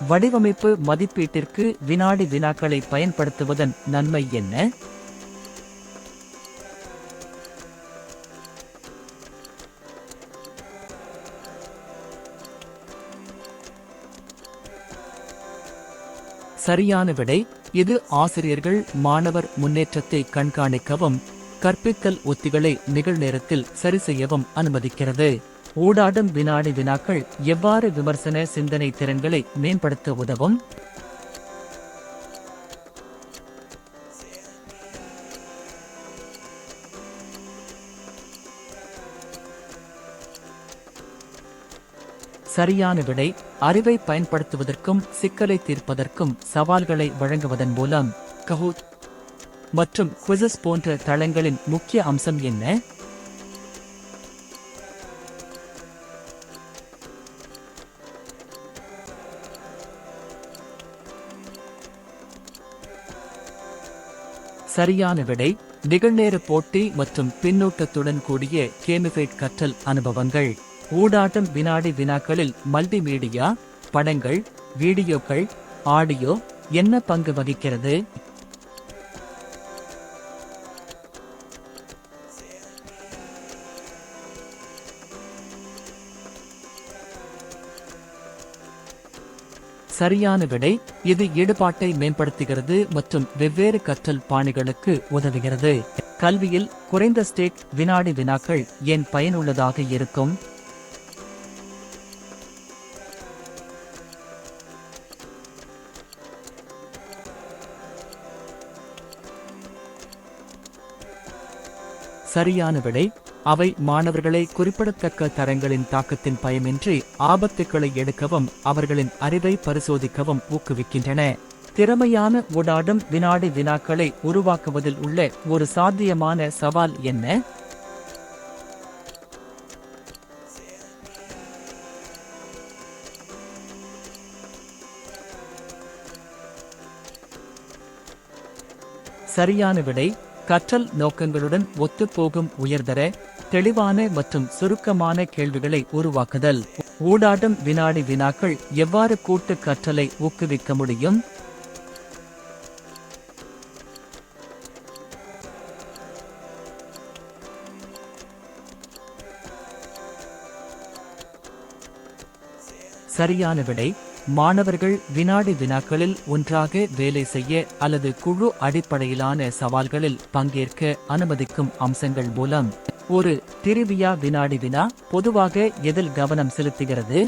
வடிவமைப்பு மதிப்பீட்டிற்கு வினாடி வினாக்களை பயன்படுத்துவதன் நன்மை என்ன? சரியான விடை இது ஆசிரியர்கள் மாணவர் முன்னேற்றத்தை கண்காணிக்கவும் கற்பித்தல் உத்திகளை நிகழ்நேரத்தில் சரி செய்யவும் அனுமதிக்கிறது. ஊடாடும் வினாடி வினாக்கள் எவ்வாறு விமர்சன சிந்தனை திறன்களை மேம்படுத்த உதவும்? சரியான விடை அறிவை பயன்படுத்துவதற்கும் சிக்கலை தீர்ப்பதற்கும் சவால்களை வழங்குவதன் மூலம். கஹூட் மற்றும் குவிசஸ் போன்ற தளங்களின் முக்கிய அம்சம் என்ன? சரியான விடை நிகழ்நேர போட்டி மற்றும் பின்னூட்டத்துடன் கூடிய கேமிஃபைட் கற்றல் அனுபவங்கள். ஊடாட்டம் வினாடி வினாக்களில் மல்டிமீடியா, படங்கள், வீடியோக்கள், ஆடியோ என்ன பங்கு வகிக்கிறது? சரியான விடை இது ஈடுபாட்டை மேம்படுத்துகிறது மற்றும் வெவ்வேறு கற்றல் பாணிகளுக்கு உதவுகிறது. கல்வியில் குறைந்த ஸ்டேக் வினாடி வினாக்கள் ஏன் பயனுள்ளதாக இருக்கும்? சரியான விடை அவை மாணவர்களை குறிப்பிடத்தக்க தரங்களின் தாக்கத்தின் பயமின்றி ஆபத்துக்களை எடுக்கவும் அவர்களின் அறிவை பரிசோதிக்கவும் ஊக்குவிக்கின்றன. திறமையான ஊடாடும் வினாடி வினாக்களை உருவாக்குவதில் உள்ள ஒரு சாத்தியமான சவால் என்ன? சரியான விடை கற்றல் நோக்கங்களுடன் ஒத்துப்போகும் உயர்தர, தெளிவான மற்றும் சுருக்கமான கேள்விகளை உருவாக்குதல். ஊடாடும் வினாடி வினாக்கள் எவ்வாறு கூட்டு கற்றலை ஊக்குவிக்க முடியும்? சரியான விடை மாணவர்கள் வினாடி வினாக்களில் ஒன்றாக வேலை செய்ய அல்லது குழு அடிப்படையிலான சவால்களில் பங்கேற்க அனுமதிக்கும் அம்சங்கள் மூலம். ஒரு டிரிவியா வினாடி வினா பொதுவாக எதில் கவனம் செலுத்துகிறது?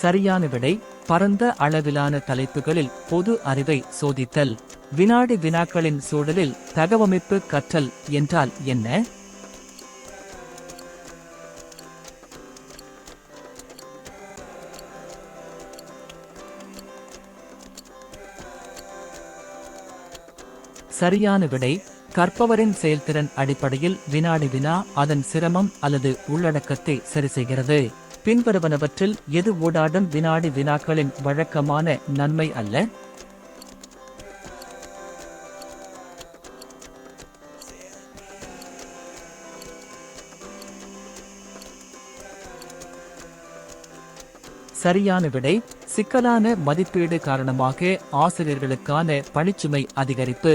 சரியான விடை பரந்த அளவிலான தலைப்புகளில் பொது அறிவை சோதித்தல். வினாடி வினாக்களின் சூழலில் தகவமைப்பு கற்றல் என்றால் என்ன? சரியான விடை கற்பவரின் செயல்திறன் அடிப்படையில் வினாடி வினா அதன் சிரமம் அல்லது உள்ளடக்கத்தை சரி செய்கிறது. பின்வருவனவற்றில் எது ஊடாடும் வினாடி வினாக்களின் வழக்கமான நன்மை அல்ல? சரியான விடை சிக்கலான மதிப்பீடு காரணமாக ஆசிரியர்களுக்கான பணிச்சுமை அதிகரிப்பு.